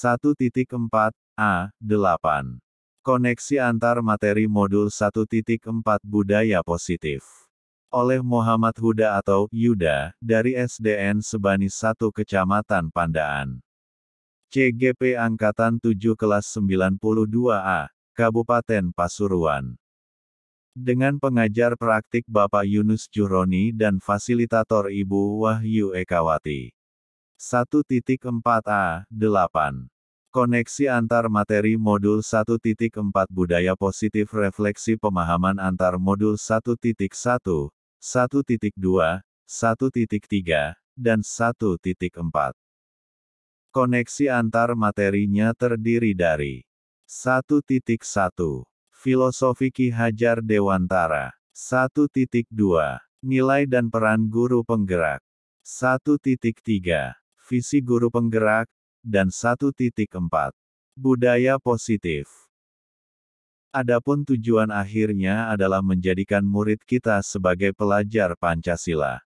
1.4a8. Koneksi antar materi modul 1.4 Budaya Positif. Oleh Muhammad Huda atau Yuda, dari SDN Sebani 1 Kecamatan Pandaan. CGP Angkatan 7 Kelas 92A, Kabupaten Pasuruan. Dengan pengajar praktik Bapak Yunus Juhroni dan fasilitator Ibu Wahyu Ekawati. 1.4a8. Koneksi antar materi modul 1.4 Budaya Positif Refleksi pemahaman antar modul 1.1, 1.2, 1.3, dan 1.4. Koneksi antar materinya terdiri dari 1.1. Filosofi Ki Hajar Dewantara. 1.2. Nilai dan peran guru penggerak. 1.3. Visi guru penggerak, dan 1.4. Budaya positif. Adapun tujuan akhirnya adalah menjadikan murid kita sebagai pelajar Pancasila.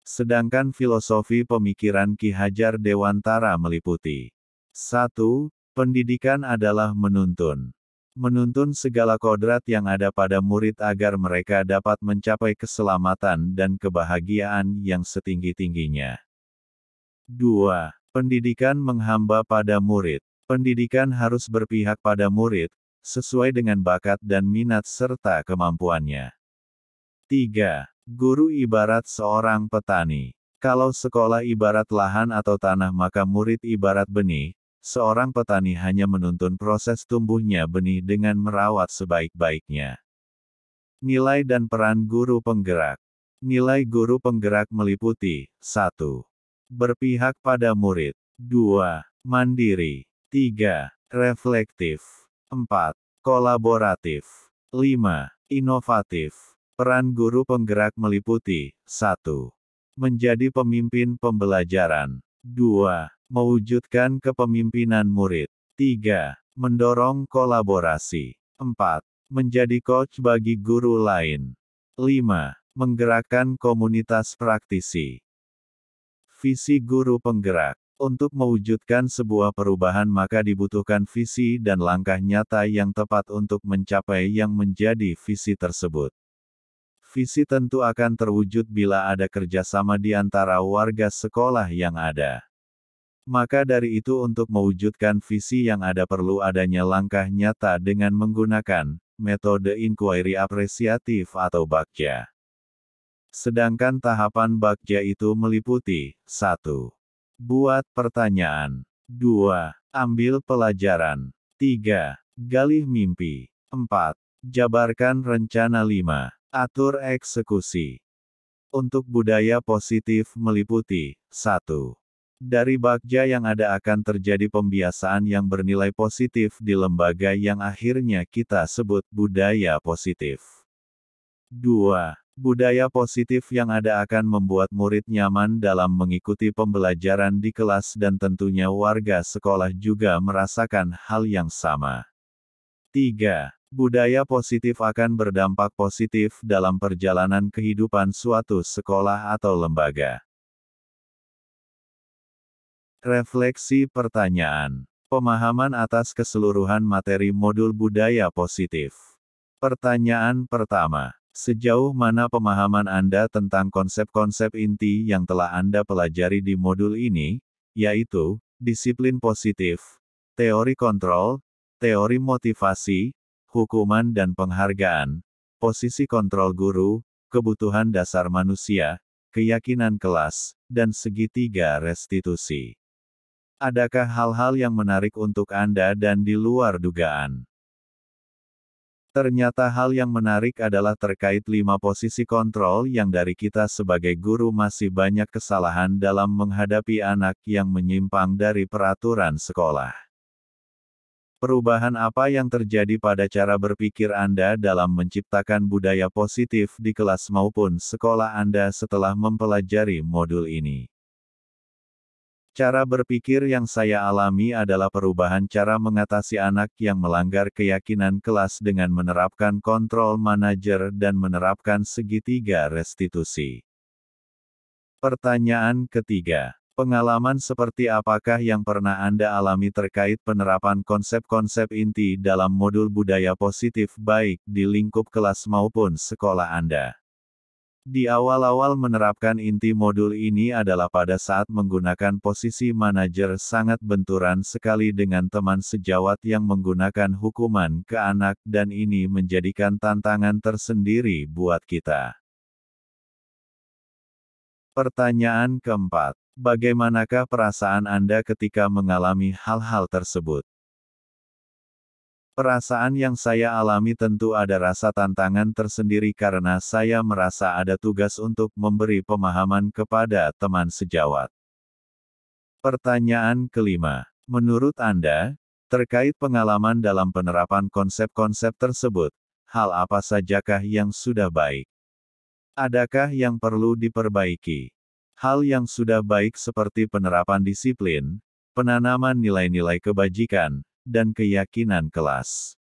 Sedangkan filosofi pemikiran Ki Hajar Dewantara meliputi 1. Pendidikan adalah menuntun. Menuntun segala kodrat yang ada pada murid agar mereka dapat mencapai keselamatan dan kebahagiaan yang setinggi-tingginya. 2. Pendidikan menghamba pada murid. Pendidikan harus berpihak pada murid, sesuai dengan bakat dan minat serta kemampuannya. 3. Guru ibarat seorang petani. Kalau sekolah ibarat lahan atau tanah maka murid ibarat benih, seorang petani hanya menuntun proses tumbuhnya benih dengan merawat sebaik-baiknya. Nilai dan peran guru penggerak. Nilai guru penggerak meliputi 1. Berpihak pada murid. 2. Mandiri. 3. Reflektif. 4. Kolaboratif. 5. Inovatif. Peran guru penggerak meliputi 1. Menjadi pemimpin pembelajaran. 2. Mewujudkan kepemimpinan murid. 3. Mendorong kolaborasi. 4. Menjadi coach bagi guru lain. 5. Menggerakkan komunitas praktisi. Visi guru penggerak. Untuk mewujudkan sebuah perubahan maka dibutuhkan visi dan langkah nyata yang tepat untuk mencapai yang menjadi visi tersebut. Visi tentu akan terwujud bila ada kerjasama di antara warga sekolah yang ada. Maka dari itu untuk mewujudkan visi yang ada perlu adanya langkah nyata dengan menggunakan metode inquiry apresiatif atau Bagja. Sedangkan tahapan Bagja itu meliputi 1. Buat pertanyaan. 2. Ambil pelajaran. 3. Gali mimpi. 4. Jabarkan rencana. 5. Atur eksekusi. Untuk budaya positif meliputi 1. Dari Bagja yang ada akan terjadi pembiasaan yang bernilai positif di lembaga yang akhirnya kita sebut budaya positif. 2. Budaya positif yang ada akan membuat murid nyaman dalam mengikuti pembelajaran di kelas dan tentunya warga sekolah juga merasakan hal yang sama. 3. Budaya positif akan berdampak positif dalam perjalanan kehidupan suatu sekolah atau lembaga. Refleksi pertanyaan. Pemahaman atas keseluruhan materi modul budaya positif. Pertanyaan pertama. Sejauh mana pemahaman Anda tentang konsep-konsep inti yang telah Anda pelajari di modul ini, yaitu disiplin positif, teori kontrol, teori motivasi, hukuman dan penghargaan, posisi kontrol guru, kebutuhan dasar manusia, keyakinan kelas, dan segitiga restitusi. Adakah hal-hal yang menarik untuk Anda dan di luar dugaan? Ternyata hal yang menarik adalah terkait 5 posisi kontrol yang dari kita sebagai guru masih banyak kesalahan dalam menghadapi anak yang menyimpang dari peraturan sekolah. Perubahan apa yang terjadi pada cara berpikir Anda dalam menciptakan budaya positif di kelas maupun sekolah Anda setelah mempelajari modul ini? Cara berpikir yang saya alami adalah perubahan cara mengatasi anak yang melanggar keyakinan kelas dengan menerapkan kontrol manajer dan menerapkan segitiga restitusi. Pertanyaan ketiga. Pengalaman seperti apakah yang pernah Anda alami terkait penerapan konsep-konsep inti dalam modul budaya positif baik di lingkup kelas maupun sekolah Anda? Di awal-awal menerapkan inti modul ini adalah pada saat menggunakan posisi manajer sangat benturan sekali dengan teman sejawat yang menggunakan hukuman ke anak dan ini menjadikan tantangan tersendiri buat kita. Pertanyaan keempat. Bagaimanakah perasaan Anda ketika mengalami hal-hal tersebut? Perasaan yang saya alami tentu ada rasa tantangan tersendiri karena saya merasa ada tugas untuk memberi pemahaman kepada teman sejawat. Pertanyaan kelima. Menurut Anda, terkait pengalaman dalam penerapan konsep-konsep tersebut, hal apa sajakah yang sudah baik? Adakah yang perlu diperbaiki? Hal yang sudah baik seperti penerapan disiplin, penanaman nilai-nilai kebajikan, dan keyakinan kelas.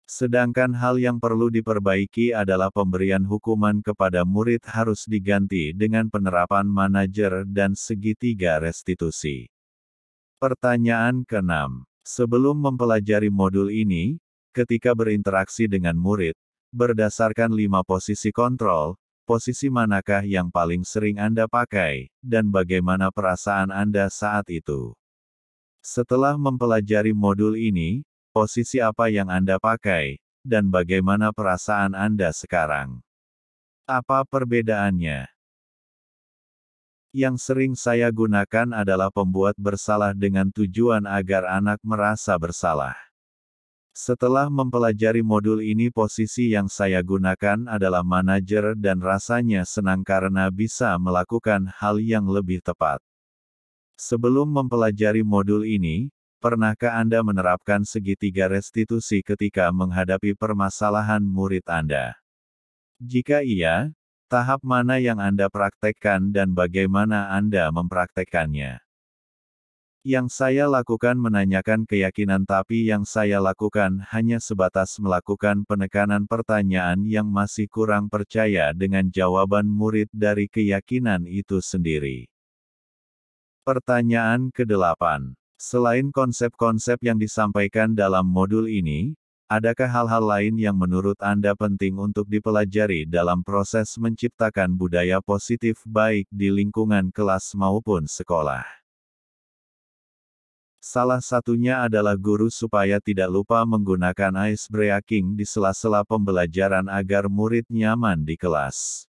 Sedangkan hal yang perlu diperbaiki adalah pemberian hukuman kepada murid harus diganti dengan penerapan manajer dan segitiga restitusi. Pertanyaan keenam. Sebelum mempelajari modul ini, ketika berinteraksi dengan murid, berdasarkan 5 posisi kontrol, posisi manakah yang paling sering Anda pakai, dan bagaimana perasaan Anda saat itu? Setelah mempelajari modul ini, posisi apa yang Anda pakai, dan bagaimana perasaan Anda sekarang? Apa perbedaannya? Yang sering saya gunakan adalah pembuat bersalah dengan tujuan agar anak merasa bersalah. Setelah mempelajari modul ini posisi yang saya gunakan adalah manajer dan rasanya senang karena bisa melakukan hal yang lebih tepat. Sebelum mempelajari modul ini, pernahkah Anda menerapkan segitiga restitusi ketika menghadapi permasalahan murid Anda? Jika iya, tahap mana yang Anda praktekkan dan bagaimana Anda mempraktekkannya? Yang saya lakukan menanyakan keyakinan tapi yang saya lakukan hanya sebatas melakukan penekanan pertanyaan yang masih kurang percaya dengan jawaban murid dari keyakinan itu sendiri. Pertanyaan ke-8. Selain konsep-konsep yang disampaikan dalam modul ini, adakah hal-hal lain yang menurut Anda penting untuk dipelajari dalam proses menciptakan budaya positif baik di lingkungan kelas maupun sekolah? Salah satunya adalah guru supaya tidak lupa menggunakan ice breaking di sela-sela pembelajaran agar murid nyaman di kelas.